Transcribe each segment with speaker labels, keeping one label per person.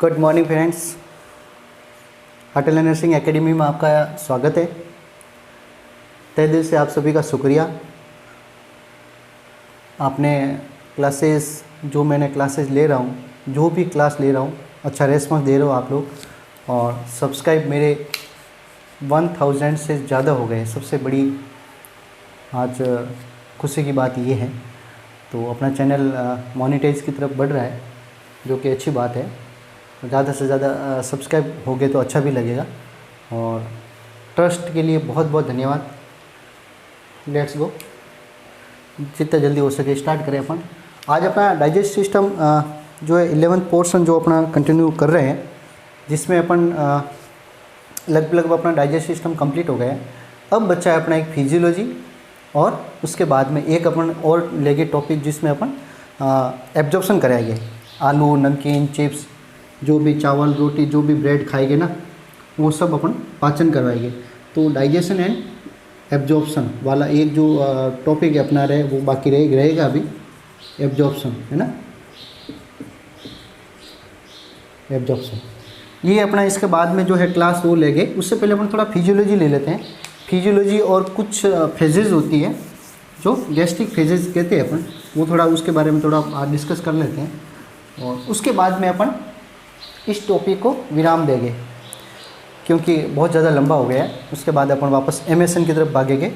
Speaker 1: Good morning friends, अटल nursing academy में आपका स्वागत है। तहे दिल से आप सभी का शुक्रिया। आपने क्लासेस जो मैंने क्लासेस ले रहा हूँ, जो भी क्लास ले रहा हूँ, अच्छा रेस्पॉन्स दे रहे हो आप लोग। और सब्सक्राइब मेरे 1000 से ज़्यादा हो गए। सबसे बड़ी आज खुशी की बात ये है। तो अपना चैनल मोनेटाइज की तरफ बढ़ रहा है, जो कि अच्छी बात है। ज़्यादा से ज़्यादा सब्सक्राइब हो गए तो अच्छा भी लगेगा। और ट्रस्ट के लिए बहुत बहुत धन्यवाद। लेट्स गो, जितना जल्दी हो सके स्टार्ट करें अपन। आज अपना डाइजेस्ट सिस्टम जो है 11th पोर्शन जो अपना कंटिन्यू कर रहे हैं, जिसमें अपन लगभग अपना डाइजेस्ट सिस्टम कंप्लीट हो गया है। अब बच्चा है अपना एक फिजियोलॉजी, और उसके बाद में एक अपन और लेगे टॉपिक जिसमें अपन एब्जॉर्प्शन कराएंगे। आलू, नमकीन, चिप्स, जो भी चावल, रोटी, जो भी ब्रेड खाएंगे ना, वो सब अपन पाचन करवाएंगे। तो डाइजेशन एंड एब्जॉर्प्शन वाला एक जो टॉपिक अपना रहे वो बाकी रहेगा अभी, एब्जॉर्प्शन है ना, एब्जॉर्प्शन ये अपना। इसके बाद में जो है क्लास वो लेंगे। उससे पहले अपन थोड़ा फिजियोलॉजी ले लेते हैं। फिजियोलॉजी और कुछ फेजेस होती है जो गैस्ट्रिक फेजेस कहते हैं अपन, वो थोड़ा उसके बारे में थोड़ा डिस्कस कर लेते हैं। और उसके बाद में अपन इस टॉपिक को विराम देंगे, क्योंकि बहुत ज़्यादा लंबा हो गया है। उसके बाद अपन वापस एमएसएन की तरफ भागेंगे।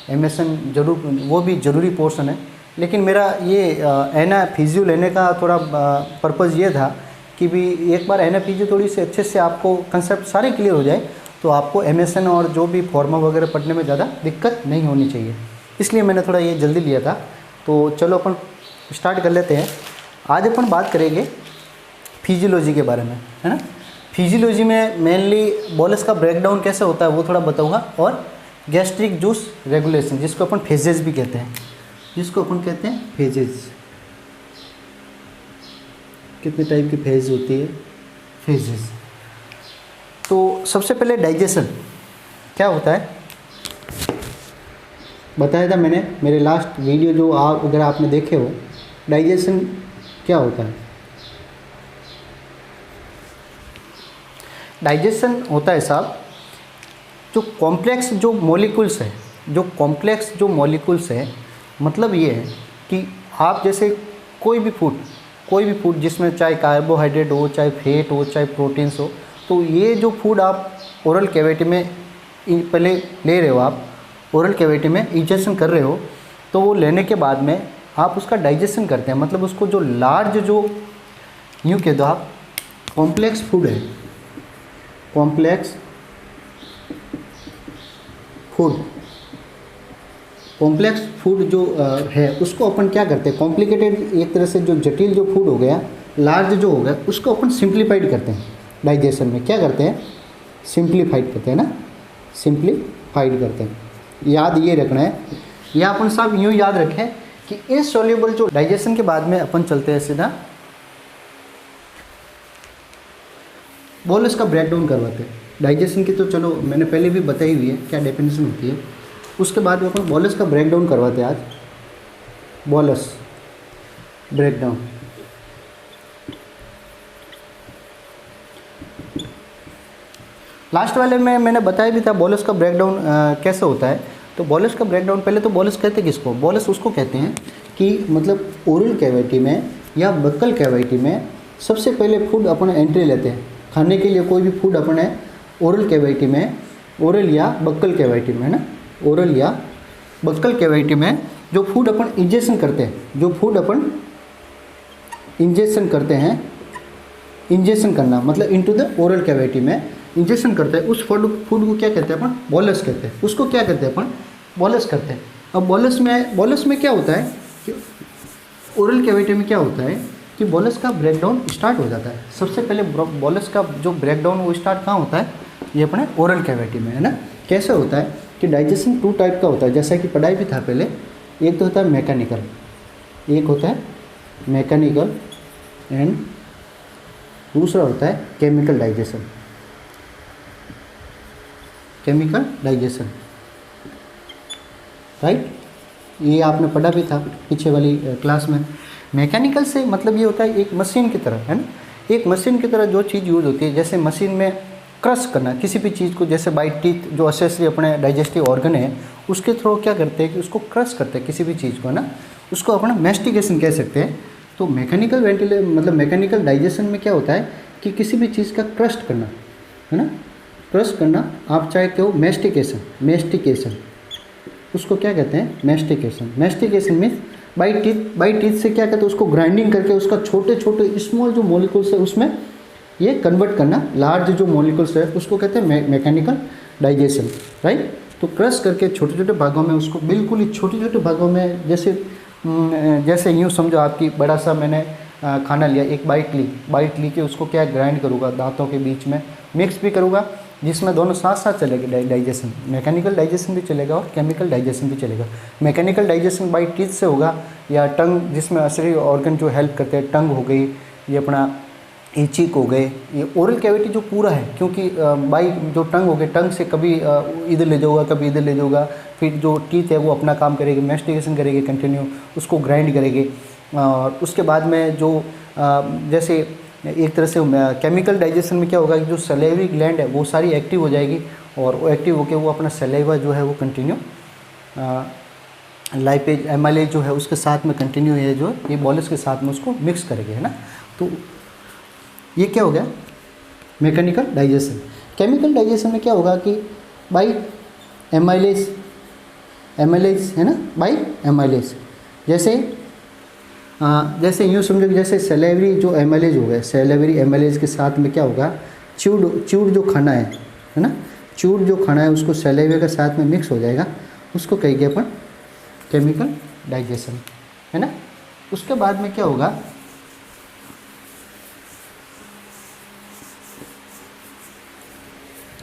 Speaker 1: एमएसएन जरूर, वो भी ज़रूरी पोर्शन है। लेकिन मेरा ये एना फिजियो लेने का थोड़ा पर्पज़ ये था कि भी एक बार एना फिजियो थोड़ी सी अच्छे से आपको कंसेप्ट सारे क्लियर हो जाए, तो आपको एमएसएन और जो भी फॉर्मा वगैरह पढ़ने में ज़्यादा दिक्कत नहीं होनी चाहिए। इसलिए मैंने थोड़ा ये जल्दी लिया था। तो चलो अपन स्टार्ट कर लेते हैं। आज अपन बात करेंगे फिजियोलॉजी के बारे में, है ना। फिजियोलॉजी में मेनली बोलस का ब्रेकडाउन कैसे होता है वो थोड़ा बताऊंगा, और गैस्ट्रिक जूस रेगुलेशन, जिसको अपन फेजेस भी कहते हैं, फेजेस। कितने टाइप की फेज होती है, फेजेस। तो सबसे पहले डाइजेशन क्या होता है बताया था मैंने मेरे लास्ट वीडियो जो आप अगर आपने देखे हो। डाइजेशन क्या होता है? डाइजेशन होता है साहब, जो कॉम्प्लेक्स जो मॉलिक्यूल्स है, मतलब ये है कि आप जैसे कोई भी फूड जिसमें चाहे कार्बोहाइड्रेट हो, चाहे फैट हो, चाहे प्रोटीन्स हो, तो ये जो फूड आप ओरल कैविटी में पहले ले रहे हो, आप ओरल कैविटी में इंजेक्शन कर रहे हो, तो वो लेने के बाद में आप उसका डाइजेशन करते हैं। मतलब उसको जो लार्ज जो यूँ कह दो आप कॉम्प्लेक्स फूड है, कॉम्प्लेक्स फूड जो है, उसको अपन क्या करते हैं, कॉम्प्लिकेटेड एक तरह से जो जटिल जो फूड हो गया, लार्ज जो हो गया, उसको अपन सिंप्लीफाइड करते हैं। डाइजेशन में क्या करते हैं, सिंप्लीफाइड करते हैं ना, सिंप्लीफाइड करते हैं। याद ये रखना है, या अपन सब यूँ याद रखें कि इनसॉल्युबल जो डाइजेशन के बाद में अपन चलते हैं सीधा बोलस का ब्रेकडाउन करवाते हैं। डाइजेशन की तो चलो मैंने पहले भी बताई हुई है क्या डेफिनेशन होती है। उसके बाद में अपन बोलस का ब्रेकडाउन करवाते हैं आज, बोलस ब्रेकडाउन। लास्ट वाले में मैंने बताया भी था बोलस का ब्रेकडाउन कैसे होता है। तो बोलस का ब्रेकडाउन, पहले तो बोलस कहते हैं किसको? बोलस उसको कहते हैं कि मतलब ओरल कैविटी में या बक्कल कैविटी में सबसे पहले फूड अपन एंट्री लेते हैं खाने के लिए। कोई भी फूड अपन है ओरल कैविटी में, ओरल या बक्कल कैविटी में, है ना, ओरल या बक्कल कैविटी में जो फूड अपन इंजेक्शन करते हैं, इंजेक्शन करना मतलब इनटू द ओरल कैविटी में इंजेक्शन करते हैं, उस फूड को क्या कहते हैं अपन? बोलस कहते हैं। उसको क्या कहते हैं अपन? बोलस करते हैं। अब बोलस में क्या होता है कि ओरल कैविटी में क्या होता है कि बोलस का ब्रेकडाउन स्टार्ट हो जाता है। सबसे पहले बोलस का जो ब्रेकडाउन वो स्टार्ट कहाँ होता है? ये अपने ओरल कैविटी में, है ना। कैसे होता है कि डाइजेशन 2 टाइप का होता है, जैसा कि पढ़ाई भी था पहले। एक तो होता है मैकेनिकल, एंड दूसरा होता है केमिकल डाइजेशन, राइट। ये आपने पढ़ा भी था पीछे वाली क्लास में। मैकेनिकल से मतलब ये होता है एक मशीन की तरह, है ना, एक मशीन की तरह जो चीज़ यूज़ होती है, जैसे मशीन में क्रश करना किसी भी चीज़ को, जैसे बाई टीथ जो असेसरी अपने डाइजेस्टिव ऑर्गन है उसके थ्रू क्या करते हैं कि उसको क्रश करते हैं किसी भी चीज़ को ना, उसको अपना मैस्टिकेशन कह सकते हैं। तो मैकेनिकल मतलब मैकेनिकल डाइजेशन में क्या होता है कि किसी भी चीज़ का क्रश करना है ना, क्रश करना, आप चाहे कहो मैस्टिकेशन उसको क्या कहते हैं, मैस्टिकेशन मीन्स बाई टीथ से क्या कहते हैं, उसको ग्राइंडिंग करके उसका छोटे छोटे स्मॉल जो मॉलिक्यूल्स है उसमें ये कन्वर्ट करना, लार्ज जो मॉलिक्यूल्स है उसको कहते हैं मैकेनिकल डाइजेशन, राइट। तो क्रश करके छोटे छोटे भागों में उसको बिल्कुल ही छोटे छोटे भागों में, जैसे यूँ समझो आपकी बड़ा सा मैंने खाना लिया, एक बाइट ली के उसको क्या ग्राइंड करूँगा दांतों के बीच में मिक्स भी करूँगा, जिसमें दोनों साथ साथ चलेगा डाइजेशन, मैकेनिकल डाइजेशन भी चलेगा और केमिकल डाइजेशन भी चलेगा। मैकेनिकल डाइजेशन बाई टीथ से होगा, या टंग जिसमें असली ऑर्गन जो हेल्प करते हैं, टंग हो गई, ये अपना ये चीक हो गए, ये ओरल कैविटी जो पूरा है, क्योंकि बाई जो टंग हो गए, टंग से कभी इधर ले जाऊँगा कभी इधर ले जाऊँगा, फिर जो टीथ है वो अपना काम करेगी, मैस्टिकेशन करेगी कंटिन्यू, उसको ग्राइंड करेगी। और उसके बाद में जो जैसे एक तरह से केमिकल डाइजेशन में क्या होगा कि जो सलेवरी ग्लैंड है वो सारी एक्टिव हो जाएगी, और वो एक्टिव होकर वो अपना सलेवा जो है वो कंटिन्यू लाइपेज एमाइलेज जो है उसके साथ में कंटिन्यू है, जो ये बॉलिस के साथ में उसको मिक्स करेंगे, है ना। तो ये क्या हो गया मैकेनिकल डाइजेशन। केमिकल डाइजेशन में क्या होगा कि बाई एमाइलेज है ना, बाई एमाइलेज, जैसे यूँ समझो कि जैसे सेलेवरी जो एमाइलेज हो गया, सेलेवरी एमाइलेज के साथ में क्या होगा, च्यूड जो खाना है ना, च्यूड जो खाना है उसको सेलेवे के साथ में मिक्स हो जाएगा, उसको कहेंगे अपन केमिकल डाइजेशन, है ना। उसके बाद में क्या होगा,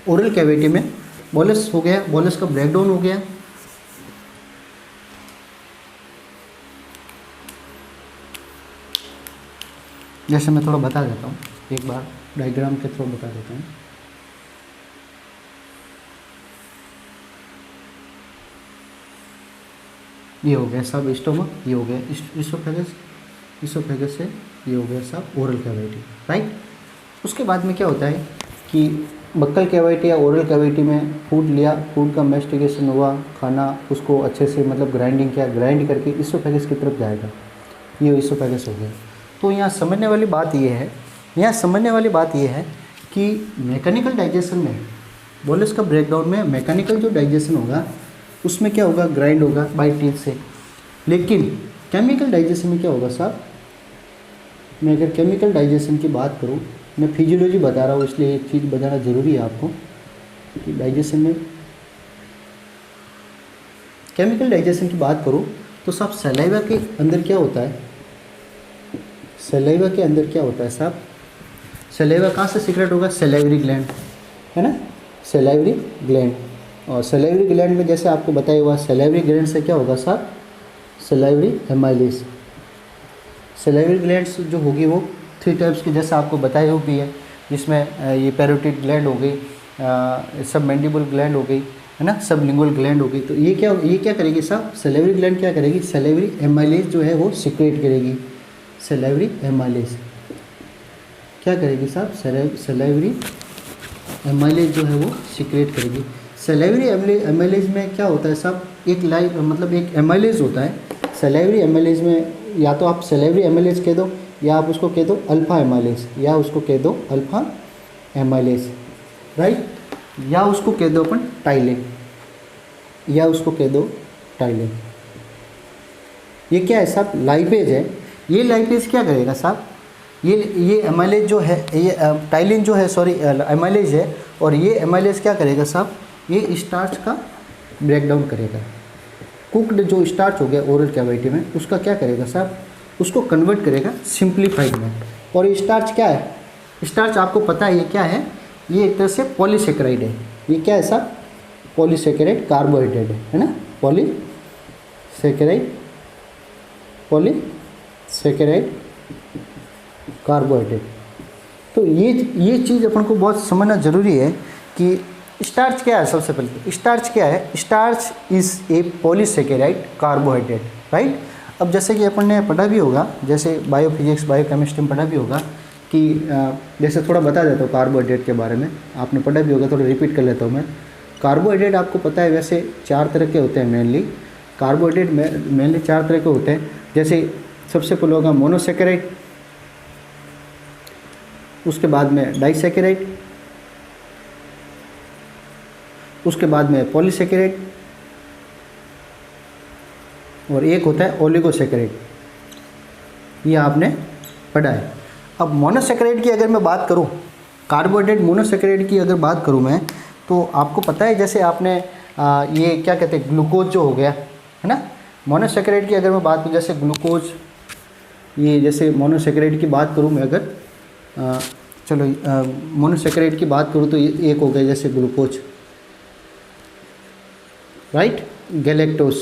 Speaker 1: ओरल कैविटी में बॉलस हो गया, बॉलस का ब्रेकडाउन हो गया, जैसे मैं थोड़ा बता देता हूँ, एक बार डायग्राम के थ्रू बता देता हूँ। ये हो गया सब स्टोमक, ये हो गया इसोफेगस से ये हो गया सब ओरल कैविटी, राइट। उसके बाद में क्या होता है कि बक्कल कैविटी या ओरल कैविटी में फूड लिया, फूड का मैस्टिकेशन हुआ, खाना उसको अच्छे से मतलब ग्राइंडिंग किया, ग्राइंड करके इसोफेगस की तरफ जाएगा, ये इसोफेगस हो गया। तो यहाँ समझने वाली बात ये है कि मैकेनिकल डाइजेशन में बॉलस का ब्रेकडाउन में मैकेनिकल जो डाइजेशन होगा उसमें क्या होगा, ग्राइंड होगा बाई टीथ से। लेकिन केमिकल डाइजेशन में क्या होगा साहब, मैं अगर केमिकल डाइजेशन की बात करूँ, मैं फिजियोलॉजी बता रहा हूँ इसलिए एक चीज़ बताना ज़रूरी है आपको कि डाइजेशन में केमिकल डाइजेशन की बात करूँ तो साहब सलाइवा के अंदर क्या होता है, सलाइवा के अंदर क्या होता है साहब, सलाइवा कहाँ से सीक्रेट होगा, सलाइवरी ग्लैंड, है ना, सलाइवरी ग्लैंड। और सलाइवरी ग्लैंड में जैसे आपको बताया हुआ, सलाइवरी ग्लैंड से क्या होगा साहब, सलाइवरी एमाइलेज। सलाइवरी ग्लैंड्स जो होगी वो 3 टाइप्स की, जैसे आपको बताया हुआ भी है, जिसमें ये पैरोटिड ग्लैंड हो गई, सब मैंडिबल ग्लैंड हो गई, है ना, सब लिंगुअल ग्लैंड हो गई। तो ये क्या करेगी साहब, सलाइवरी ग्लैंड क्या करेगी, सलाइवरी एमाइलेज जो है वो सीक्रेट करेगी। सलाइवरी एमाइलेज क्या करेगी साहब, सलाइवरी एमाइलेज जो है वो सीक्रेट करेगी। सलाइवरी एमाइलेज में क्या होता है साहब, एक एमाइलेज होता है सलाइवरी एमाइलेज में, या तो आप सलाइवरी एमाइलेज कह दो, या आप उसको कह दो अल्फ़ा एमाइलेज, या उसको कह दो अल्फ़ा एमाइलेज, राइट, या उसको कह दो अपन टाइलिन, या उसको कह दो टाइलिन। ये क्या है साहब, लाइपेज है। ये लाइपेज क्या करेगा साहब, ये एमाइलेज जो है, ये टाइलिन जो है, सॉरी एमाइलेज है, और ये एमाइलेज क्या करेगा साहब, ये स्टार्च का ब्रेकडाउन करेगा। कुक्ड जो स्टार्च हो गया ओरल कैविटी में, उसका क्या करेगा साहब, उसको कन्वर्ट करेगा सिंप्लीफाइड में। और ये स्टार्च क्या है, स्टार्च आपको पता है ये क्या है, ये एक तरह से पॉलीसेकेराइड है। ये क्या है साहब, पॉलीसेकेराइड कार्बोहाइड्रेट है ना, पॉलीसेकेराइड कार्बोहाइड्रेट। तो ये चीज़ अपन को बहुत समझना ज़रूरी है कि स्टार्च क्या है। सबसे पहले स्टार्च क्या है, starch is a polysaccharide carbohydrate, right. अब जैसे कि अपन ने पढ़ा भी होगा, जैसे बायोफिजिक्स बायोकेमिस्ट्री में पढ़ा भी होगा कि जैसे थोड़ा बता देता हूँ कार्बोहाइड्रेट के बारे में, आपने पढ़ा भी होगा, थोड़ा रिपीट कर लेता हूँ मैं। कार्बोहाइड्रेट आपको पता है वैसे 4 तरह के होते हैं मेनली। कार्बोहाइड्रेट मेनली 4 तरह के होते हैं। जैसे सबसे पहले होगा मोनोसेकेराइड, उसके बाद में डाइसेकेराइड, उसके बाद में पॉलीसेकेराइड, और एक होता है ओलिगोसेकेराइड। ये आपने पढ़ा है। अब मोनोसेकेराइड की अगर मैं बात करूं, कार्बोहाइड्रेट मोनोसेकेराइड की अगर बात करूं मैं, तो आपको पता है जैसे आपने ये क्या कहते हैं, ग्लूकोज जो हो गया है ना। मोनोसेकेराइड की अगर मैं बात करूँ, जैसे ग्लूकोज, ये जैसे मोनोसेकेराइड की बात करूँ मैं अगर, चलो मोनोसेकेराइड की बात करूँ तो ये एक हो गया जैसे glucose, right, galactose,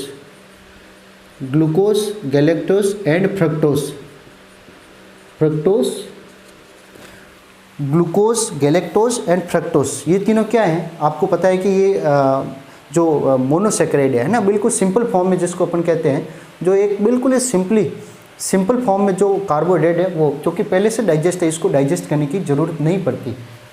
Speaker 1: glucose, galactose and fructose. Glucose, galactose and fructose, ये तीनों क्या हैं, आपको पता है कि ये जो मोनोसेकेराइड है ना, बिल्कुल सिंपल फॉर्म में जिसको अपन कहते हैं, जो एक बिल्कुल सिंपल फॉर्म में जो कार्बोहाइड्रेट है वो, जो कि पहले से डाइजेस्ट है, इसको डाइजेस्ट करने की ज़रूरत नहीं पड़ती।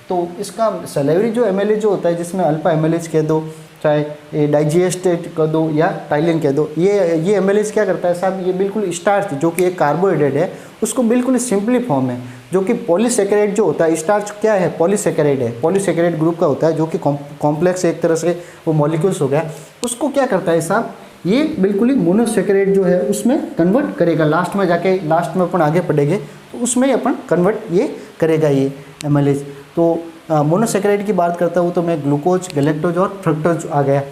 Speaker 1: तो इसका सैलेवरी जो एमएलए जो होता है, जिसमें अल्फा एमएलएच कह दो, चाहे डाइजेस्टेड कह दो या टाइलिन कह दो, ये एमएलएच क्या करता है साहब, ये बिल्कुल स्टार्च जो कि एक कार्बोहाइड्रेट है उसको बिल्कुल सिंपली फॉर्म है, जो कि पॉलीसेकेराइड जो होता है, स्टार्च क्या है, पॉलीसेकेराइड है, पॉलीसेकेराइड ग्रुप का होता है, जो कि कॉम्प्लेक्स एक तरह से वो मॉलिक्यूल्स हो गया, उसको क्या करता है साहब, ये बिल्कुल ही मोनोसेकेराइड जो है उसमें कन्वर्ट करेगा। लास्ट में जाके, लास्ट में अपन आगे पढ़ेंगे तो उसमें अपन कन्वर्ट ये करेगा ये एमएलएच। तो मोनोसेकेराइड की बात करता हूँ तो मैं ग्लूकोज, गैलेक्टोज और फ्रक्टोज आ गया।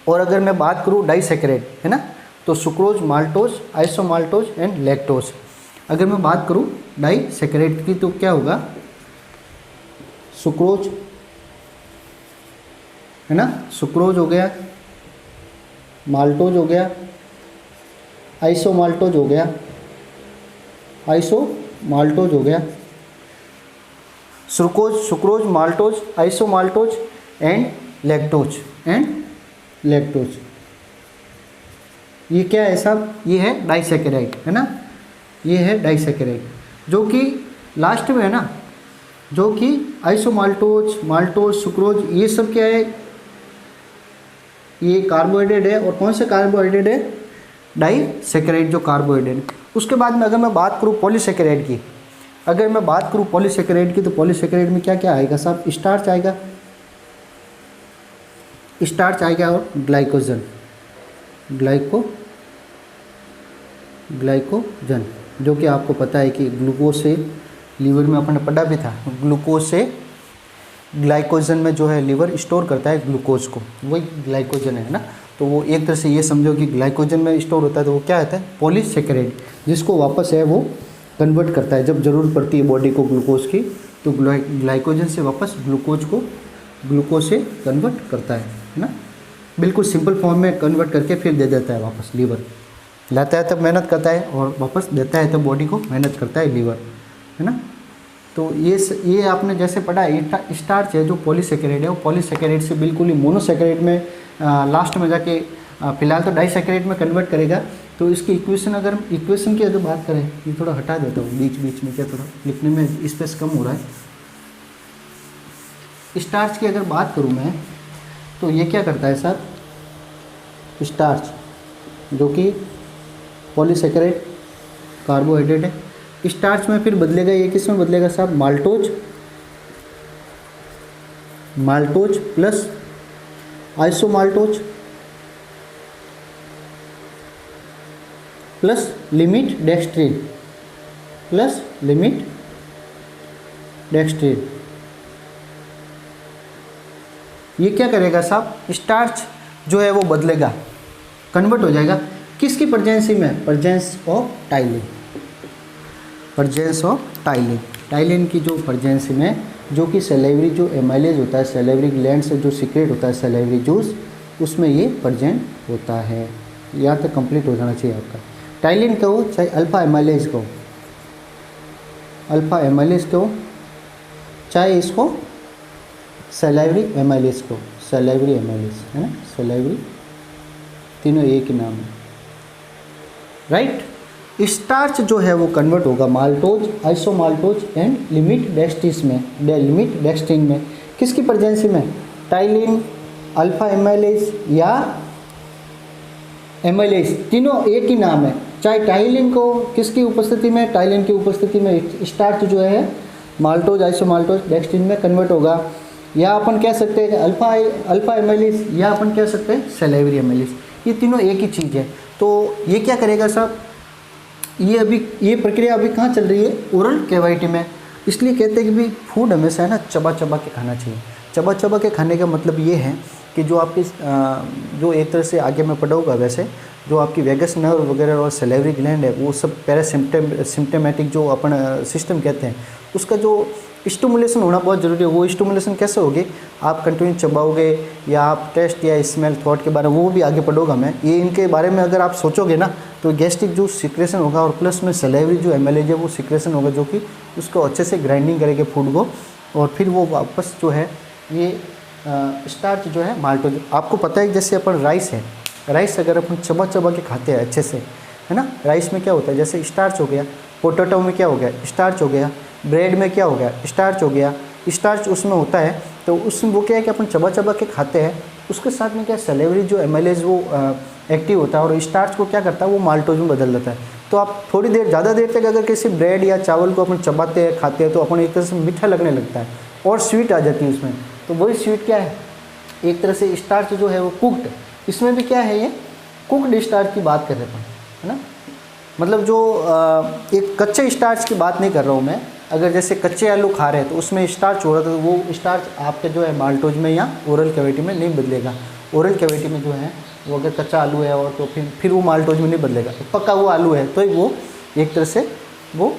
Speaker 1: और अगर मैं बात करूँ डाइसेकेराइड है ना, तो सुक्रोज, माल्टोज, आइसोमाल्टोज एंड लैक्टोज। अगर मैं बात करूँ डाइसेकेराइड की तो क्या होगा, सुक्रोज है ना, सुक्रोज हो गया, माल्टोज हो गया, आइसोमाल्टोज हो गया, आइसोमाल्टोज हो गया, सुक्रोज, माल्टोज, आइसोमाल्टोज एंड लैक्टोज ये क्या है साहब, ये है डाइसेकेराइड है ना, ये है डाइसेकेराइड, जो कि लास्ट में है ना, जो कि आइसोमाल्टोज, माल्टोज, सुक्रोज, ये सब क्या है, ये कार्बोहाइड्रेट है। और कौन से कार्बोहाइड्रेट है, डाइसेकेराइड जो कार्बोहाइड्रेट। उसके बाद में अगर मैं बात करूँ पॉलीसेकेराइड की, अगर मैं बात करूँ पॉलीसेकेराइड की, तो पॉलीसेकेराइड में क्या क्या आएगा साहब, स्टार्च आएगा, और ग्लाइकोजन, ग्लाइकोजन, जो कि आपको पता है कि ग्लूकोज से लीवर में अपन ने पढ़ा भी था, ग्लूकोज से ग्लाइकोजन में जो है लीवर स्टोर करता है ग्लूकोज को, वही ग्लाइकोजन है ना। तो वो एक तरह से ये समझो कि ग्लाइकोजन में स्टोर होता है, तो वो क्या होता है, पॉलीसेकेराइड, जिसको वापस है वो कन्वर्ट करता है जब ज़रूरत पड़ती है बॉडी को ग्लूकोज की, तो ग्लाइकोजन से वापस ग्लूकोज से कन्वर्ट करता है ना, बिल्कुल सिंपल फॉर्म में कन्वर्ट करके फिर दे देता है वापस लीवर। लाता है तब मेहनत करता है और वापस देता है तब बॉडी को मेहनत करता है लीवर, है ना। तो ये आपने जैसे पढ़ा है, स्टार्च है जो पॉलीसेकेराइड है, वो पॉलीसेकेराइड से बिल्कुल ही मोनोसेकेराइड में लास्ट में जाके फिलहाल तो डाइसेकेराइड में कन्वर्ट करेगा। तो इसकी इक्वेशन की अगर बात करें, ये थोड़ा हटा देता हूँ बीच में, क्या थोड़ा लिखने में स्पेस कम हो रहा है। स्टार्च की अगर बात करूँ मैं, तो ये क्या करता है साहब, स्टार्च जो कि पॉलीसेकेराइड कार्बोहाइड्रेट है, स्टार्च में फिर बदलेगा, ये किस में बदलेगा साहब, maltose plus isomaltose plus limit dextrin. ये क्या करेगा साहब, स्टार्च जो है वो बदलेगा, कन्वर्ट हो जाएगा किसकी प्रेजेंसी में, प्रेजेंस ऑफ टाइलिन की जो प्रेजेंसी में, जो कि सैलिवरी जो एमाइलेज होता है, सैलिवरी ग्लैंड से जो सीक्रेट होता है सैलिवरी जूस, उसमें ये प्रेजेंट होता है। यहाँ तक कंप्लीट हो जाना चाहिए आपका। टाइलिन कहो चाहे अल्फा एमाइलेज कहो, चाहे इसको सैलिवरी एमाइलेज है ना, सैलिवरी, तीनों एक ही नाम है, राइट। स्टार्च जो है वो कन्वर्ट होगा माल्टोज, आइसोमाल्टोज एंड लिमिट डेक्स्ट्रिन में। किसकी प्रेजेंसी में? टाइलिन, अल्फा एमाइलेज या एमाइलेज, तीनों एक ही नाम है। चाहे टाइलिन को किसकी उपस्थिति में, टाइलिन की उपस्थिति में स्टार्च जो है माल्टोज, आइसोमाल्टोज, डेक्स्ट्रिन में कन्वर्ट होगा। या अपन कह सकते हैं अल्फा एमाइलेज, या अपन कह सकते हैं सैलिवरी एमाइलेज। ये तीनों एक ही चीज़ है। तो ये क्या करेगा साहब, ये प्रक्रिया अभी कहाँ चल रही है? ओरल कैविटी में। इसलिए कहते हैं कि भाई फूड हमेशा है ना चबा चबा के खाना चाहिए। चबा चबा के खाने का मतलब ये है कि जो आपकी जो एक तरह से आगे मैं पढ़ाऊँगा वैसे, जो आपकी वेगस नर्व वगैरह और सैलिवरी ग्लैंड है वो सब सिम्टमेटिक जो अपन सिस्टम कहते हैं, उसका जो स्टिमुलेशन होना बहुत ज़रूरी है। वो स्टिमुलेशन कैसे होगी? आप कंटिन्यू चबाओगे या आप टेस्ट या स्मेल थॉट के बारे में वो भी आगे पढ़ूंगा मैं। ये इनके बारे में अगर आप सोचोगे ना तो गैस्ट्रिक जो सिक्रेशन होगा और प्लस में सैलिवरी जो एमाइलेज है वो सिक्रेशन होगा, जो कि उसको अच्छे से ग्राइंडिंग करेंगे फूड को, और फिर वो वापस जो है ये स्टार्च जो है माल्टोज। आपको पता है जैसे अपन राइस है, राइस अगर अपन चबा चबा के खाते हैं अच्छे से, है ना, राइस में क्या होता है? जैसे स्टार्च हो गया, पोटैटो में क्या हो गया? स्टार्च हो गया, ब्रेड में क्या हो गया? स्टार्च हो गया। स्टार्च उसमें होता है तो उसमें वो क्या है कि अपन चबा चबा के खाते हैं, उसके साथ में क्या सैलिवरी जो एमाइलेज वो एक्टिव होता है और स्टार्च को क्या करता है वो माल्टोज में बदल देता है। तो आप थोड़ी देर ज़्यादा देर तक अगर किसी ब्रेड या चावल को अपन चबाते हैं खाते हैं तो अपन एक तरह से मीठा लगने लगता है और स्वीट आ जाती है उसमें। तो वही स्वीट क्या है? एक तरह से स्टार्च जो है वो कुक्ड, इसमें भी क्या है ये कुक्ड स्टार्च की बात कर रहे हैं, है ना। मतलब जो एक कच्चे स्टार्च की बात नहीं कर रहा हूँ मैं। अगर जैसे कच्चे आलू खा रहे हैं तो उसमें स्टार्च हो रहा है तो वो स्टार्च आपके जो है माल्टोज में या ओरल कैविटी में नहीं बदलेगा। ओरल कैविटी में जो है वो अगर कच्चा आलू है और तो फिर वो माल्टोज में नहीं बदलेगा। पका हुआ आलू है तो वो एक तरह से वो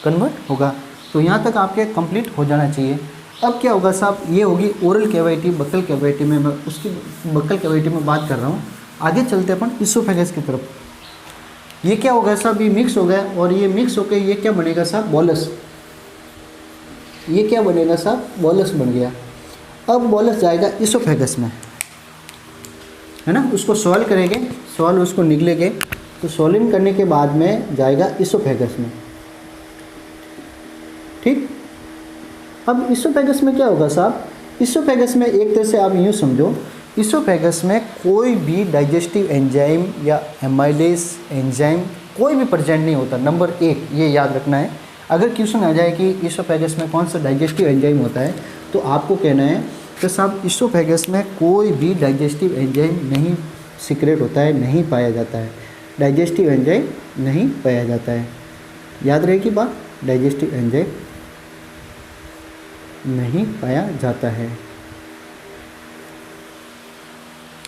Speaker 1: कन्वर्ट होगा। तो यहाँ तक आपके कंप्लीट हो जाना चाहिए। अब क्या होगा साहब, ये होगी ओरल कैविटी। बक्कल कैविटी में मैं उसकी बक्कल कैविटी में बात कर रहा हूँ। आगे चलते अपन इसोफेगस की तरफ। ये क्या होगा साहब, ये मिक्स हो गया और ये मिक्स होकर ये क्या बनेगा साहब? बॉलस। ये क्या बनेगा साहब? बॉलस बन गया। अब बॉलस जाएगा इसोफेगस में, है ना। उसको सॉल्व करेंगे, सॉल्व उसको निकलेंगे तो सॉल्विंग करने के बाद में जाएगा इसोफेगस में, ठीक। अब इसोफेगस में क्या होगा साहब? इसोफेगस में एक तरह से आप यूँ समझो, इसोफेगस में कोई भी डाइजेस्टिव एंजाइम या एमाइलेज एंजाइम कोई भी प्रेजेंट नहीं होता। नंबर 1 ये याद रखना है। अगर क्वेश्चन आ जाए कि इसोफेगस में कौन सा डाइजेस्टिव एंजाइम होता है तो आपको कहना है कि साहब इसोफेगस में कोई भी डाइजेस्टिव एंजाइम नहीं सीक्रेट होता है, नहीं पाया जाता है। डाइजेस्टिव एंजाइम नहीं पाया जाता है, याद रहेगी बात। डाइजेस्टिव एंजाइम नहीं पाया जाता है।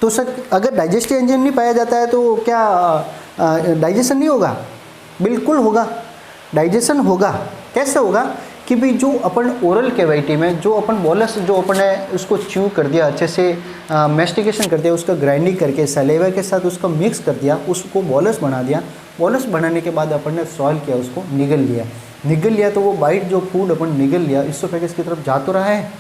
Speaker 1: तो सर अगर डाइजेस्टिव एंजाइम नहीं पाया जाता है तो क्या डाइजेशन नहीं होगा? बिल्कुल होगा, डाइजेशन होगा। कैसे होगा कि भाई जो अपन ओरल कैविटी में जो अपन बॉलस जो अपन ने उसको च्यू कर दिया, अच्छे से मैस्टिकेशन कर दिया, उसका ग्राइंडिंग करके सलेवा के साथ उसको मिक्स कर दिया, उसको बॉलस बना दिया। बॉलस बनाने के बाद अपन ने सॉल्व किया, उसको निगल लिया तो वो बाइट जो फूड अपन निगल लिया इसोफेगस की तरफ जा तो रहा है।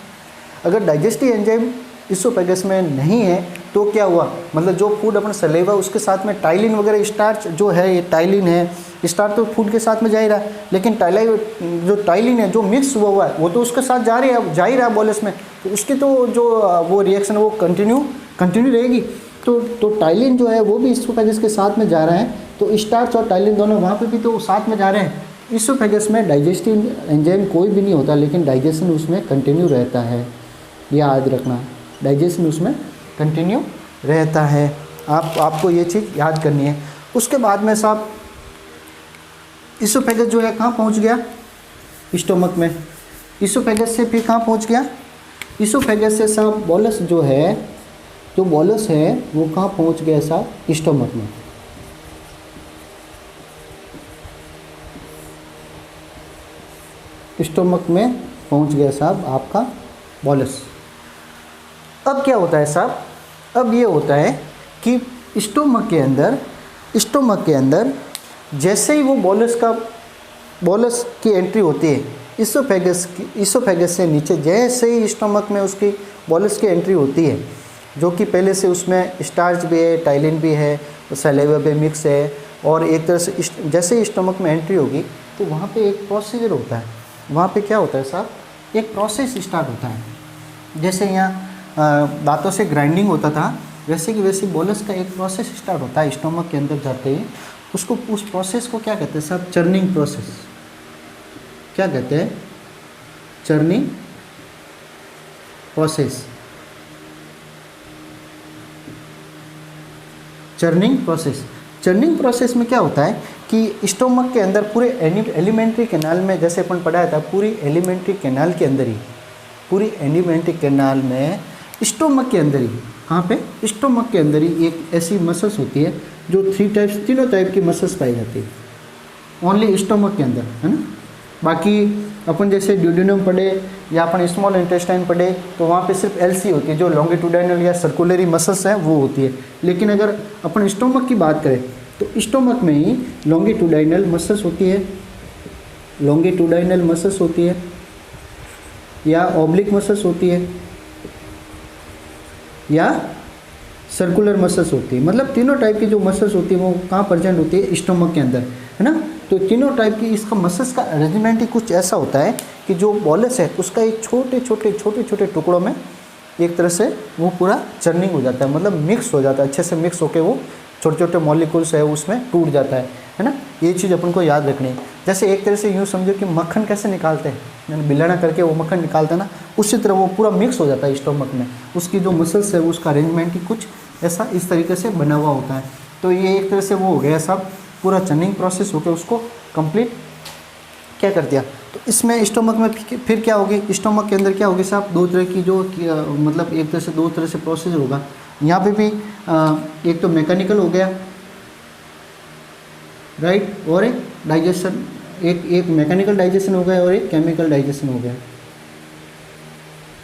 Speaker 1: अगर डाइजेस्टिव एंजाइम इसोफेगस में नहीं है तो क्या हुआ, मतलब जो फूड अपन सलेवा उसके साथ में टाइलिन वगैरह स्टार्च जो है, ये टाइलिन है, स्टार्च तो फूड के साथ में जा ही रहा है, लेकिन जो टाइलिन है जो मिक्स हुआ है वो तो उसके साथ जा ही रहा है बॉलस में, तो उसकी तो जो वो रिएक्शन वो कंटिन्यू रहेगी। तो टाइलिन जो है वो भी इसोफेगस के साथ में जा रहा है, तो स्टार्च और टाइलिन दोनों वहाँ पे भी तो साथ में जा रहे हैं। इसोफेगस में डाइजेस्टिव एंजाइम कोई भी नहीं होता, लेकिन डाइजेशन उसमें कंटिन्यू रहता है, याद रखना। डाइजेशन उसमें कंटिन्यू रहता है। आपको ये चीज़ याद करनी है। उसके बाद में साहब इसोफेगस जो है कहाँ पहुँच गया? स्टोमक में। इसोफेगस से फिर कहाँ पहुँच गया? इसोफेगस से साहब बॉलस जो है, जो बॉलस है वो कहाँ पहुँच गया साहब? स्टोमक में। स्टोमक में पहुँच गया साहब आपका बॉलस। अब क्या होता है साहब? अब ये होता है कि स्टोमक के अंदर जैसे ही वो बॉलस की एंट्री होती है, इसोफेगस से नीचे जैसे ही स्टोमक में उसकी बॉलस की एंट्री होती है, जो कि पहले से उसमें स्टार्च भी है, टाइलिन भी है, सलेवा भी मिक्स है, और एक तरह से जैसे ही स्टमक में एंट्री होगी तो वहाँ पे एक प्रोसीजर होता है, वहाँ पे क्या होता है साहब, एक प्रोसेस स्टार्ट होता है। जैसे यहाँ दांतों से ग्राइंडिंग होता था, वैसे कि वैसे बोलस का एक प्रोसेस स्टार्ट होता है स्टमक के अंदर जाते ही। उसको, उस प्रोसेस को क्या कहते हैं साहब, चर्निंग प्रोसेस। क्या कहते हैं, churning process. Churning process, churning process में क्या होता है कि स्टोमक के अंदर पूरे एलिमेंट्री कैनाल में, जैसे अपन पढ़ाया था, पूरी एलिमेंट्री कैनाल के अंदर ही, पूरी एलिमेंट्री कैनाल में स्टोमक के अंदर ही, कहाँ पे, स्टोमक के अंदर ही एक ऐसी मसल्स होती है जो तीनों टाइप की मसल्स पाई जाती है ओनली स्टोमक के अंदर, है ना। बाकी अपन जैसे ड्यूडेनम पढ़े या अपन स्मॉल इंटेस्टाइन पढ़े तो वहाँ पे सिर्फ एलसी होती है, जो लॉन्गिट्यूडाइनल या सर्कुलरी मसल्स हैं वो होती है। लेकिन अगर अपन स्टोमक की बात करें तो स्टोमक में ही लॉन्गिट्यूडाइनल मसल्स होती है, लॉन्गिट्यूडाइनल मसल्स होती है या ऑब्लिक मसल्स होती है या सर्कुलर मसल्स होती है। मतलब तीनों टाइप की जो मसल्स होती है वो कहाँ प्रेजेंट होती है, स्टोमक के अंदर, है ना। तो तीनों टाइप की इसका मसल्स का अरेंजमेंट ही कुछ ऐसा होता है कि जो बॉलस है उसका एक छोटे छोटे टुकड़ों में एक तरह से वो पूरा चर्निंग हो जाता है, मतलब मिक्स हो जाता है, अच्छे से मिक्स होकर वो छोटे छोटे मॉलिक्यूल्स है उसमें टूट जाता है ना। ये चीज़ अपन को याद रखनी है। जैसे एक तरह से यूँ समझो कि मक्खन कैसे निकालते हैं, यानी बिलाना करके वो मक्खन निकालते हैं ना, उसी तरह वो पूरा मिक्स हो जाता है स्टोमक में। उसकी जो मसल्स है उसका अरेंजमेंट ही कुछ ऐसा इस तरीके से बना हुआ होता है। तो ये एक तरह से वो हो गया सब पूरा चर्निंग प्रोसेस होकर उसको कंप्लीट क्या कर दिया। तो इसमें स्टोमक में फिर क्या होगी, स्टोमक के अंदर क्या होगी साहब, दो तरह की जो मतलब एक तरह से दो तरह से प्रोसेस होगा। यहाँ पे भी एक तो मैकेनिकल हो गया, राइट, और एक डाइजेशन, एक मैकेनिकल डाइजेशन हो गया और एक केमिकल डाइजेशन हो गया।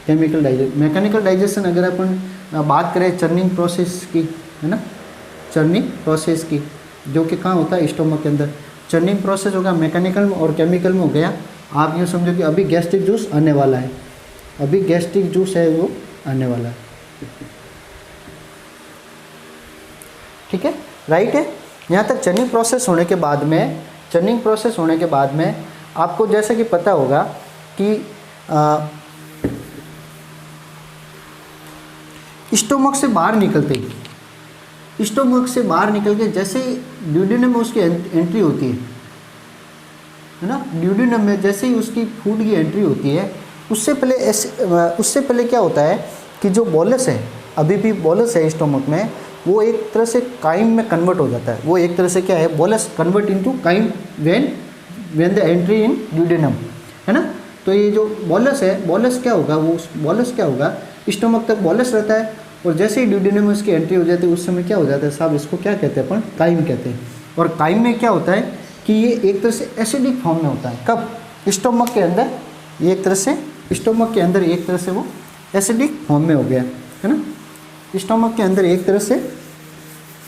Speaker 1: मैकेनिकल डाइजेशन अगर अपन बात करें चर्निंग प्रोसेस की, है ना, चर्निंग प्रोसेस की, जो कि कहाँ होता है, स्टोमक के अंदर। चर्निंग प्रोसेस होगा मैकेनिकल में और केमिकल में हो गया। आप यूँ समझो कि अभी गैस्ट्रिक जूस आने वाला है, अभी गैस्ट्रिक जूस है वो आने वाला है, ठीक है, राइट है। यहाँ तक चर्निंग प्रोसेस होने के बाद में, चर्निंग प्रोसेस होने के बाद में आपको जैसे कि पता होगा कि स्टोमक से बाहर निकलते ही, स्टोमक से बाहर निकल के जैसे ड्यूडेनम में उसकी एंट्री होती है ना, ड्यूडेनम में जैसे ही उसकी फूड की एंट्री होती है, उससे पहले क्या होता है कि जो बॉलस है, अभी भी बॉलस है स्टोमक में, वो एक तरह से काइम में कन्वर्ट हो जाता है। वो एक तरह से क्या है, bolus convert into chyme when the entry in duodenum, है ना। तो ये जो बॉलस है, बॉलस क्या होगा, वो बॉलस क्या होगा, स्टोमक तक बॉलस रहता है और जैसे ही ड्यूडेनम में उसकी एंट्री हो जाती है उस समय क्या हो जाता है साहब, इसको क्या कहते हैं अपन, काइम कहते हैं। और काइम में क्या होता है कि ये एक तरह से एसिडिक फॉर्म में होता है। कब, स्टोमक के अंदर, ये एक तरह से स्टोमक के अंदर एक तरह से वो एसिडिक फॉर्म में हो गया, है ना। स्टोमक के अंदर एक तरह से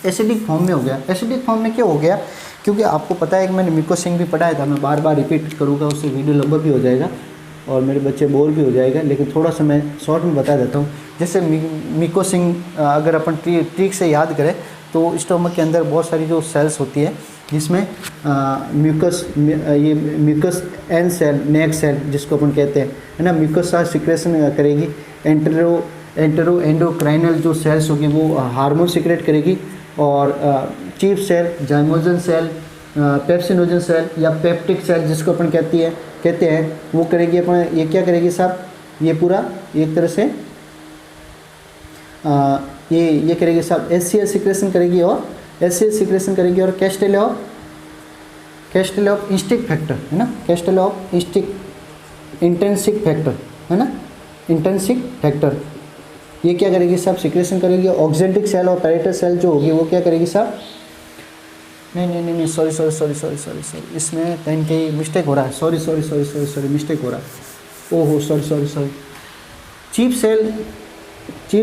Speaker 1: एसिडिक फॉर्म में हो गया। एसिडिक फॉर्म में क्या हो गया, क्योंकि आपको पता है कि मैंने मिकोसिंग भी पढ़ाया था, मैं बार बार रिपीट करूँगा, उससे वीडियो लंबा भी हो जाएगा और मेरे बच्चे बोर भी हो जाएगा, लेकिन थोड़ा सा मैं शॉर्ट में बता देता हूँ। जैसे मिकोसिंग अगर अपन ट्रिक से याद करें तो स्टोमक के अंदर बहुत सारी जो सेल्स होती है जिसमें म्यूकस एन सेल, नेक सेल जिसको अपन कहते हैं, है ना, म्यूकस का सिक्रेशन करेगी। एंटेरो एंडोक्राइनल जो सेल्स होगी वो हार्मोन सिक्रेट करेगी। और chief cell, zymogen cell, pepsinogen cell या पेप्टिक सेल जिसको अपन कहते हैं वो करेगी अपन, ये क्या करेगी साहब, ये पूरा एक तरह से ये करेगी साहब, एचसीएल सिक्रेशन करेगी और एचसीएल सिक्रेशन करेगी और कैस्टेल ऑफ इंस्टिक फैक्टर, है ना, कैस्टेल ऑफ इंटेंसिक फैक्टर, है ना, इंटेंसिक फैक्टर, ये क्या करेगी साहब, सिक्रेशन करेगी। ऑक्जेंटिक सेल और पैरेटल सेल जो होगी वो क्या करेगी साहब, नहीं सॉरी, इसमें कहीं मिस्टेक हो रहा है, सॉरी मिस्टेक हो रहा है, ओहो सॉरी। चीफ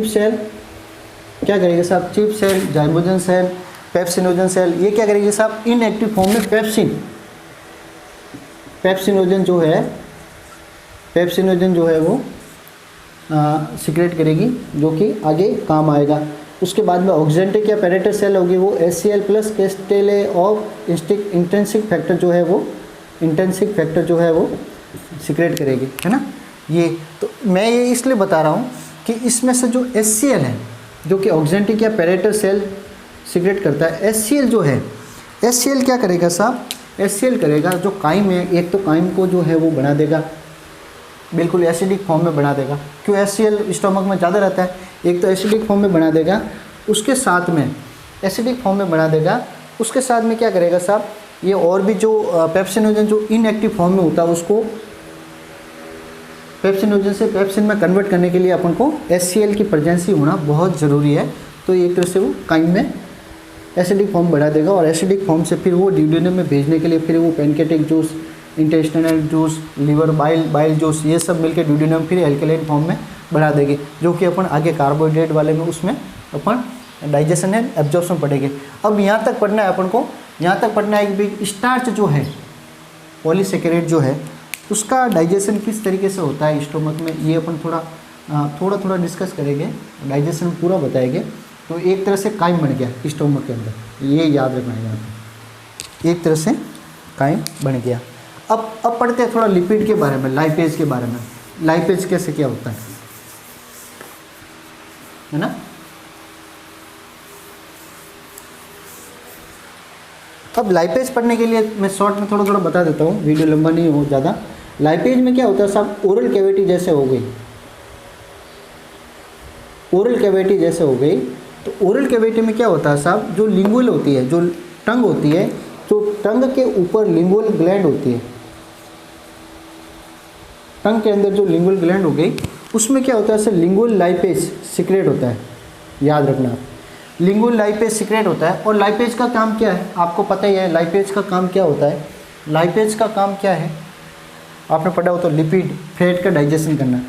Speaker 1: सेल क्या करेगी साहब, chief cell, zymogen cell, pepsinogen cell, ये क्या करेगी साहब, इनएक्टिव फॉर्म में पेप्सिनोजन जो है वो सिक्रेट करेगी, जो कि आगे काम आएगा। उसके बाद में ऑक्जेंटिक या पैरेटल सेल होगी वो HCl plus Castle of intrinsic factor जो है वो सिक्रेट करेगी, है ना। ये तो मैं ये इसलिए बता रहा हूँ कि इसमें से जो HCl है जो कि ऑक्जेंटिक या पैरेटल सेल सिक्रेट करता है, HCl जो है, HCl क्या करेगा साहब, HCl करेगा जो काइम है, एक तो काइम को जो है वो बना देगा, बिल्कुल एसिडिक फॉर्म में बना देगा, क्यों HCl स्टोमक में ज़्यादा रहता है, एक तो एसिडिक फॉर्म में बना देगा, उसके साथ में एसिडिक फॉर्म में बना देगा, उसके साथ में क्या करेगा साहब, ये और भी जो पेप्सिनोजन जो इनएक्टिव फॉर्म में होता है उसको पेप्सिनोजन से पेप्सिन में कन्वर्ट करने के लिए अपन को HCl की प्रेजेंसी होना बहुत ज़रूरी है। तो एक तरह से वो काइम में एसिडिक फॉर्म बढ़ा देगा और एसिडिक फॉर्म से फिर वो ड्यूडेनम में भेजने के लिए फिर वो pancreatic juice, intestinal juice, liver bile juice, ये सब मिलकर ड्यूडेनम फिर एल्कलाइन फॉर्म में बढ़ा देगी, जो कि अपन आगे कार्बोहाइड्रेट वाले में उसमें अपन डाइजेशन एंड एब्जॉर्प्शन पढ़ेंगे। अब यहाँ तक पढ़ना है अपन को, यहाँ तक पढ़ना है कि स्टार्च जो है, पॉलीसेकेराइड जो है, उसका डाइजेशन किस तरीके से होता है स्टोमक में, ये अपन थोड़ा डिस्कस करेंगे, डाइजेशन पूरा बताएंगे। तो एक तरह से काइम बन गया स्टोमक के अंदर, ये याद रखना है यहाँ पे, एक तरह से काइम बन गया। अब पढ़ते हैं थोड़ा लिपिड के बारे में, लाइपेज के बारे में, लाइपेज कैसे क्या होता है ना। अब लाइपेज पढ़ने के लिए मैं शॉर्ट में थोड़ा बता देता हूँ, वीडियो लंबा नहीं हो ज़्यादा। लाइपेज में क्या होता है साहब, ओरल कैविटी जैसे हो गई, ओरल कैविटी जैसे हो गई, तो ओरल कैविटी में क्या होता है साहब, जो लिंगुअल होती है, जो टंग होती है, तो टंग के ऊपर लिंगुअल ग्लैंड होती है, टंग के अंदर जो लिंगुअल ग्लैंड हो गई, उसमें क्या होता है सर, लिंगुअल लाइपेज सिक्रेट होता है, याद रखना आप, लिंगुअल लाइपेज सिक्रेट होता है। और लाइपेज का काम क्या है, आपको पता ही है लाइपेज का काम क्या होता है। लाइपेज का काम क्या है, आपने पढ़ा हो तो, लिपिड फैट का डाइजेशन करना।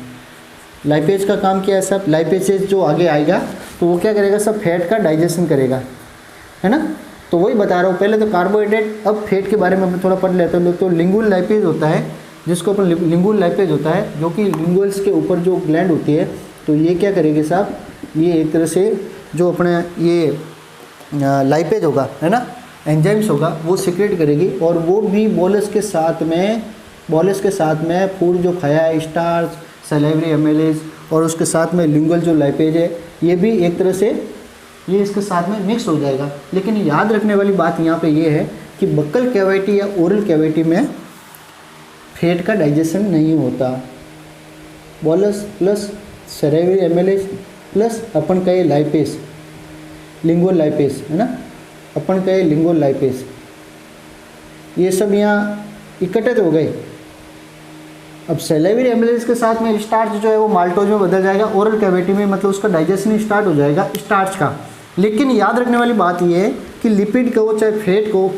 Speaker 1: लाइपेज का काम क्या है सब, लाइपेज जो आगे आएगा तो वो क्या करेगा सब, फैट का डाइजेशन करेगा, है ना। तो वही बता रहा हूँ, पहले तो कार्बोहाइड्रेट, अब फैट के बारे में मैं थोड़ा पढ़ लेता हूँ। तो लिंगुअल लाइपेज होता है, जिसको अपन लिंगुअल लाइपेज होता है, जो कि लिंगुअल्स के ऊपर जो ग्लैंड होती है, तो ये क्या करेगी साहब, ये एक तरह से जो अपने ये लाइपेज होगा, है ना, एंजाइम्स होगा, वो सिक्रेट करेगी। और वो भी बोलस के साथ में फूड जो खाया है, स्टार्च, सैलिवरी एमिलेज, और उसके साथ में लिंगुअल जो लाइपेज है, ये भी एक तरह से ये इसके साथ में मिक्स हो जाएगा। लेकिन याद रखने वाली बात यहाँ पे ये है कि बक्कल कैविटी या ओरल कैविटी में फैट का डाइजेशन नहीं होता। Bolus plus salivary amylase plus अपन का ये लाइपेज, लिंगुअल लाइपेज, है ना, अपन का ये लिंगुअल लाइपेज, ये सब यहाँ इकट्ठे हो गए। अब सैलिवरी एमिलेज के साथ में स्टार्च जो है वो माल्टोज में बदल जाएगा, ओरल कैविटी में, मतलब उसका डाइजेशन स्टार्ट हो जाएगा स्टार्च का। लेकिन याद रखने वाली बात ये है कि लिपिड को चाहे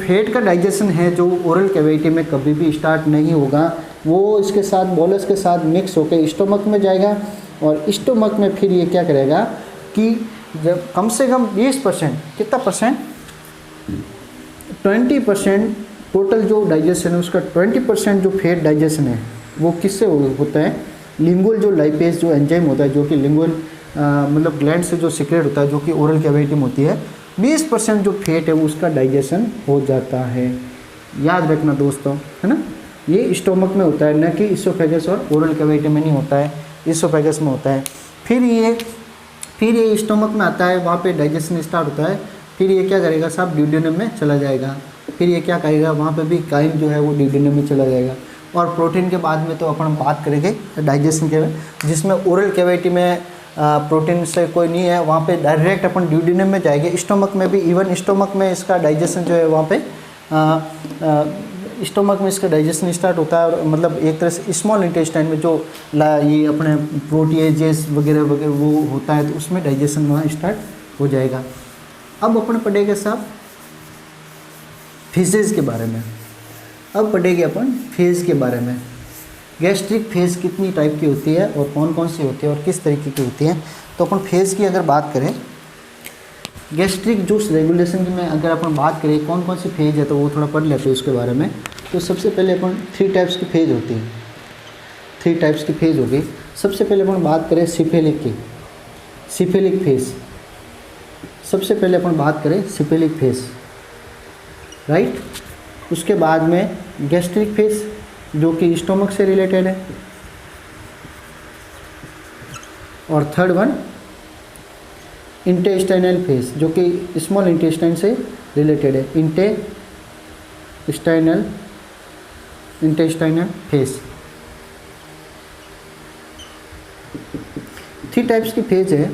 Speaker 1: फैट का डाइजेशन है जो ओरल कैविटी में कभी भी स्टार्ट नहीं होगा, वो इसके साथ बोलस के साथ मिक्स होकर स्टोमक में जाएगा। और स्टोमक में फिर ये क्या करेगा कि जब कम से कम 20%, कितना परसेंट, 20% टोटल जो डाइजेशन है उसका 20% जो फैट डाइजेशन है वो किससे होता है, लिंगुअल जो लाइपेज जो एंजाइम होता है, जो कि लिंगुअल मतलब ग्लैंड से जो सिक्रेट होता है, जो कि ओरल कैविटी में होती है, 20% जो फैट है वो उसका डाइजेशन हो जाता है। याद रखना दोस्तों, है ना, ये स्टोमक में होता है, न कि इसोफेगस और ओरल कैविटी में नहीं होता है, इसोफेगस में होता है। फिर ये स्टोमक में आता है, वहाँ पे डाइजेशन स्टार्ट होता है। फिर ये क्या करेगा साहब, ड्यूडेनम में चला जाएगा। फिर ये क्या करेगा, वहाँ पे भी काइम जो है वो ड्यूडेनम में चला जाएगा। और प्रोटीन के बाद में तो अपन बात करेंगे डाइजेशन के में, जिसमें ओरल कैविटी में प्रोटीन से कोई नहीं है, वहाँ पे डायरेक्ट अपन ड्यूडेनम में जाएंगे। स्टोमक में भी, इवन स्टोमक में इसका डाइजेशन जो है वहाँ पे स्टोमक में इसका डाइजेशन स्टार्ट होता है। और मतलब एक तरह से स्मॉल इंटेस्टाइन में जो ये अपने प्रोटीएजेस वगैरह वो होता है, तो उसमें डाइजेशन वहाँ स्टार्ट हो जाएगा। अब अपन पढ़ेंगे साहब फेजेस के बारे में। अब पढ़ेंगे अपन फेज़ के बारे में, गैस्ट्रिक फेज़ कितनी टाइप की होती है और कौन कौन सी होती है और किस तरीके की होती है। तो अपन फेज़ की अगर बात करें, गैस्ट्रिक जूस रेगुलेशन की में अगर अपन बात करें कौन कौन सी फेज है, तो वो थोड़ा पढ़ लेते हैं उसके बारे में। तो सबसे पहले अपन 3 टाइप्स की फेज होती है, 3 टाइप्स की फेज होगी। सबसे पहले अपन बात करें सिफेलिक की, सिफेलिक फेज। सबसे पहले अपन बात करें सिपिलिक फेज, राइट। उसके बाद में गैस्ट्रिक फेज जो कि स्टोमक से रिलेटेड है, और थर्ड वन इंटेस्टाइनल फेज जो कि स्मॉल इंटेस्टाइन से रिलेटेड है, इंटेस्टाइनल फेज। 3 टाइप्स की फेज है।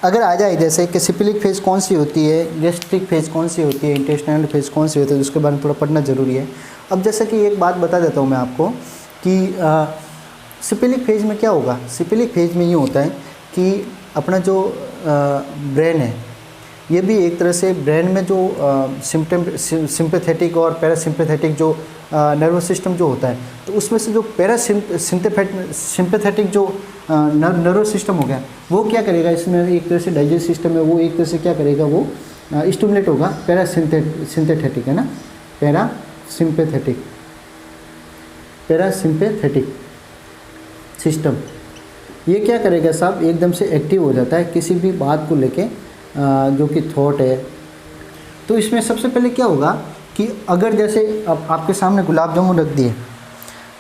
Speaker 1: अगर आ जाए जैसे कि सिपिलिक फेज कौन सी होती है, गैस्ट्रिक फेज कौन सी होती है, इंटेस्टाइनल फेज कौन सी होती है, उसके बारे में थोड़ा पढ़ना ज़रूरी है। अब जैसे कि एक बात बता देता हूँ मैं आपको कि सिपिलिक फेज में क्या होगा। सिपिलिक फेज में ये होता है कि अपना जो ब्रेन है, ये भी एक तरह से ब्रेन में जो सिंपैथेटिक और पैरासिम्पैथेटिक जो नर्वस सिस्टम जो होता है, तो उसमें से जो सिंपैथेटिक जो नर्वस सिस्टम हो गया, वो क्या करेगा, इसमें एक तरह से डाइजेस्ट सिस्टम है, वो एक तरह से क्या करेगा, वो स्टिमुलेट होगा। पैरासिम्पैथेटिक है ना, पैरासिम्पैथेटिक सिस्टम, ये क्या करेगा साहब, एकदम से एक्टिव हो जाता है किसी भी बात को लेके जो कि थॉट है। तो इसमें सबसे पहले क्या होगा कि अगर जैसे अब आपके सामने गुलाब जामुन रख दिए,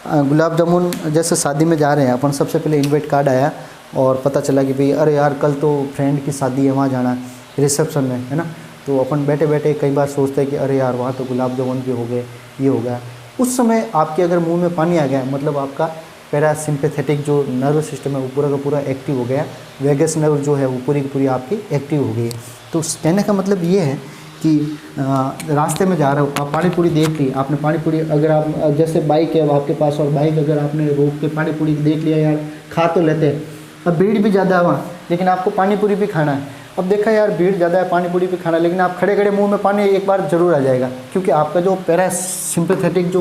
Speaker 1: गुलाब जामुन जैसे शादी में जा रहे हैं अपन, सबसे पहले इनवाइट कार्ड आया और पता चला कि भाई अरे यार कल तो फ्रेंड की शादी है, वहाँ जाना है रिसेप्शन में, है ना। तो अपन बैठे बैठे कई बार सोचते हैं कि अरे यार वहाँ तो गुलाब जामुन भी हो गए, ये हो गया। उस समय आपके अगर मुंह में पानी आ गया, मतलब आपका पैरासिम्पैथेटिक जो नर्व सिस्टम है वो पूरा का पूरा एक्टिव हो गया, वेगस नर्व जो है वो पूरी की पूरी आपकी एक्टिव हो गई है। तो कहने का मतलब ये है कि रास्ते में जा रहे हो आप, पानी पूरी देख ली आपने, पानी पूरी अगर आप जैसे बाइक है आपके पास, और बाइक अगर आपने रोक के पानी पूरी देख लिया, यार खा तो लेते हैं, अब भीड़ भी ज़्यादा है वहाँ, लेकिन आपको पानी पूरी भी खाना है। अब देखा यार भीड़ ज़्यादा है, पानी पूरी भी खाना, लेकिन आप खड़े खड़े मुंह में पानी एक बार ज़रूर आ जाएगा, क्योंकि आपका जो पैरासिम्पैथेटिक जो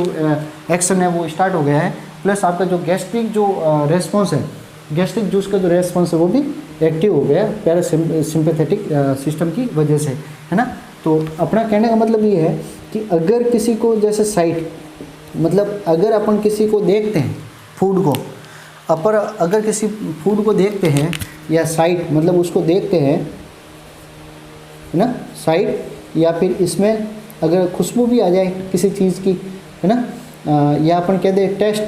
Speaker 1: एक्शन है वो स्टार्ट हो गया है, प्लस आपका जो गैस्ट्रिक जो रेस्पॉन्स है, गैस्ट्रिक जूस का जो रेस्पॉन्स है वो भी एक्टिव हो गया पैरासिम्पैथेटिक सिस्टम की वजह से, है ना। तो अपना कहने का मतलब ये है कि अगर किसी को जैसे साइट, मतलब अगर अपन किसी को देखते हैं फूड को, अगर किसी फूड को देखते हैं या साइट मतलब उसको देखते हैं, है ना, साइट, या फिर इसमें अगर खुशबू भी आ जाए किसी चीज़ की, है ना, या अपन कह दे टेस्ट,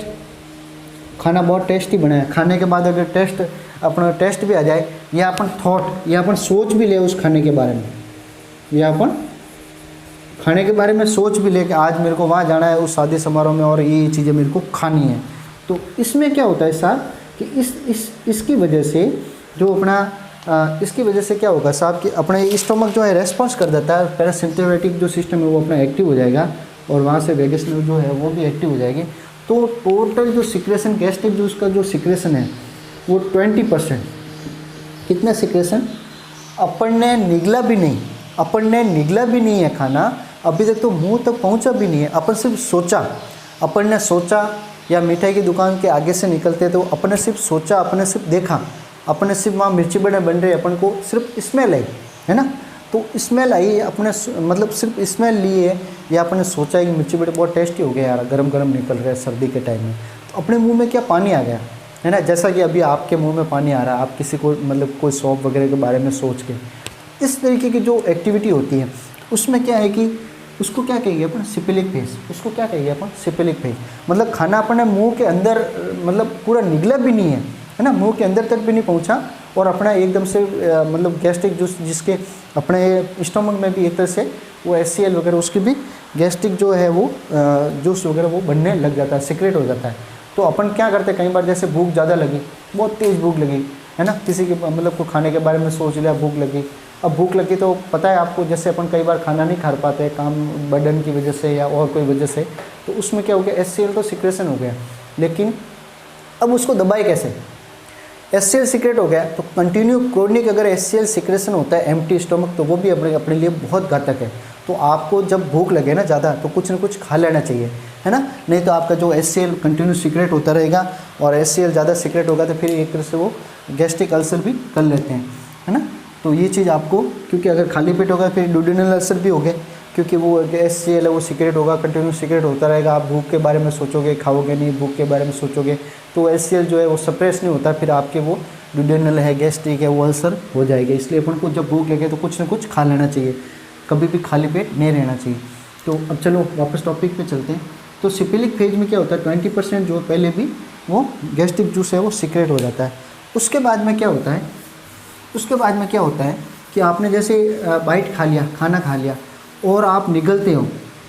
Speaker 1: खाना बहुत टेस्टी बना है, खाने के बाद अगर टेस्ट अपना टेस्ट भी आ जाए, या अपन थॉट या अपन सोच भी ले उस खाने के बारे में, या अपन खाने के बारे में सोच भी ले कि आज मेरे को वहाँ जाना है उस शादी समारोह में और ये चीज़ें मेरे को खानी है। तो इसमें क्या होता है साहब कि इसकी वजह से जो अपना इसकी वजह से क्या होगा साहब कि अपने स्टोमक जो है रेस्पॉन्स कर देता है, पैरासिम्पैथेटिक जो सिस्टम है वो अपना एक्टिव हो जाएगा, और वहाँ से वेगस नर्व जो है वो भी एक्टिव हो जाएगी। तो टोटल जो सिक्रेशन, गैस्ट्रिक जूस का जो सिक्रेशन है वो 20%, कितना सिक्रेशन, अपन ने निगला भी नहीं है खाना, अभी तक तो मुंह तक पहुंचा भी नहीं है, अपन सिर्फ सोचा, अपन ने सोचा, या मिठाई की दुकान के आगे से निकलते तो अपन ने सिर्फ सोचा, अपन ने सिर्फ देखा, अपन ने सिर्फ वहाँ मिर्ची बड़े बन रहे, अपन को सिर्फ स्मेल आई, है ना। तो स्मेल आई, अपने मतलब सिर्फ स्मेल लिए, या अपने सोचा है कि मिर्ची बड़े बहुत टेस्टी हो गया यार, गरम गरम निकल रहा है सर्दी के टाइम में, तो अपने मुंह में क्या पानी आ गया, है ना। जैसा कि अभी आपके मुंह में पानी आ रहा है, आप किसी को मतलब कोई शॉप वगैरह के बारे में सोच के, इस तरीके की जो एक्टिविटी होती है उसमें क्या है कि उसको क्या कहेंगे अपन, सिपिलिक फेज, उसको क्या कहेंगे अपन, सिपिलिक फेज। मतलब खाना अपने मुंह के अंदर मतलब पूरा निगला भी नहीं है ना, मुंह के अंदर तक भी नहीं पहुंचा, और अपना एकदम से मतलब गैस्ट्रिक जूस जिसके अपने स्टोमक में भी एक तरह से वो HCl वगैरह उसकी भी गैस्ट्रिक जो है वो जूस वगैरह वो बनने लग जाता है, सिक्रेट हो जाता है। तो अपन क्या करते हैं, कई बार जैसे भूख ज़्यादा लगी, बहुत तेज़ भूख लगी, है ना, किसी के मतलब को खाने के बारे में सोच लिया, भूख लगी, अब भूख लगी तो पता है आपको, जैसे अपन कई बार खाना नहीं खा पाते काम बर्डन की वजह से या और कोई वजह से, तो उसमें क्या हो गया, HCl तो सिक्रेशन हो गया, लेकिन अब उसको दबाए कैसे, HCl सिक्रेट हो गया तो कंटिन्यू क्रोनिक अगर HCl सिक्रेशन होता है एम्प्टी स्टोमक, तो वो भी अपने लिए बहुत घातक है। तो आपको जब भूख लगे ना ज़्यादा, तो कुछ ना कुछ खा लेना चाहिए, है ना, नहीं तो आपका जो HCl कंटिन्यू सिक्रेट होता रहेगा, और HCl ज़्यादा सिक्रेट होगा तो फिर एक तरह से वो गैस्ट्रिक अल्सर भी कर लेते हैं, है ना। तो ये चीज़ आपको, क्योंकि अगर खाली पेट होगा फिर डुडेनल अल्सर भी हो गए, क्योंकि वो HCl है वो सिक्रेट होगा, कंटिन्यू सिक्रेट होता रहेगा, आप भूख के बारे में सोचोगे, खाओगे नहीं, भूख के बारे में सोचोगे, तो HCl जो है वो सप्रेस नहीं होता, फिर आपके वो ड्यूडेनल है, गैस्ट्रिक है, वो अल्सर हो जाएगा। इसलिए अपन को जब भूख लगे तो कुछ ना कुछ खा लेना चाहिए, कभी भी खाली पेट नहीं रहना चाहिए। तो अब चलो वापस टॉपिक पे चलते हैं। तो सिपिलिक फेज में क्या होता है, 20% जो पहले भी वो गैस्ट्रिक जूस है वो सीक्रेट हो जाता है। उसके बाद में क्या होता है, उसके बाद में क्या होता है कि आपने जैसे बाइट खा लिया, खाना खा लिया और आप निगलते हो,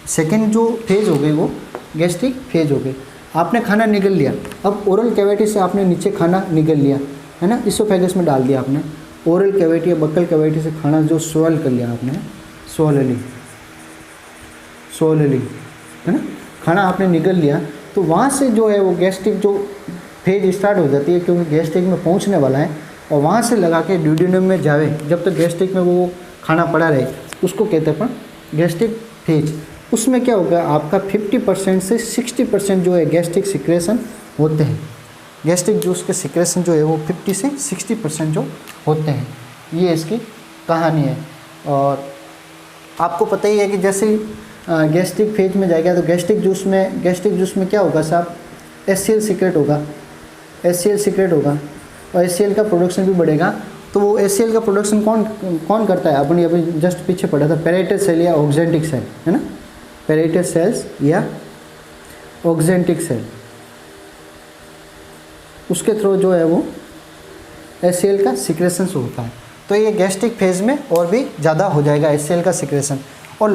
Speaker 1: सेकेंड जो फेज हो गई वो गैस्ट्रिक फेज हो गई। आपने खाना निगल लिया, अब ओरल कैविटी से आपने नीचे खाना निगल लिया है ना, इसोफेगस में डाल दिया आपने, ओरल कैविटी या बक्कल कैविटी से खाना जो स्वेल कर लिया आपने, सोलली है ना, खाना आपने निगल लिया, तो वहाँ से जो है वो गैस्ट्रिक जो फेज स्टार्ट हो जाती है, क्योंकि गैस्ट्रिक में पहुँचने वाला है और वहाँ से लगा के ड्यूडेनम में जावे, जब तक गैस्ट्रिक में वो खाना पड़ा रहे, उसको कहते हैं अपन गैस्ट्रिक फेज। उसमें क्या होगा, आपका 50% से 60% जो है गैस्ट्रिक सिक्रेशन होते हैं। गैस्ट्रिक जूस के सिक्रेशन जो है वो 50 से 60% जो होते हैं। ये इसकी कहानी है। और आपको पता ही है कि जैसे गैस्ट्रिक फेज में जाएगा तो गैस्ट्रिक जूस में क्या होगा साहब, HCl सीक्रेट होगा, HCl सीक्रेट होगा और HCl का प्रोडक्शन भी बढ़ेगा। तो वो HCl का प्रोडक्शन कौन करता है, अपनी अभी जस्ट पीछे पढ़ा था, पैराइटल सेल या ऑक्जेंटिक सेल है ना, पैराइटल सेल्स या ऑक्जेंटिक सेल, उसके थ्रू जो है वो HCl का सिक्रेशन होता है। तो ये गैस्ट्रिक फेज में और भी ज़्यादा हो जाएगा HCl का सिक्रेशन। और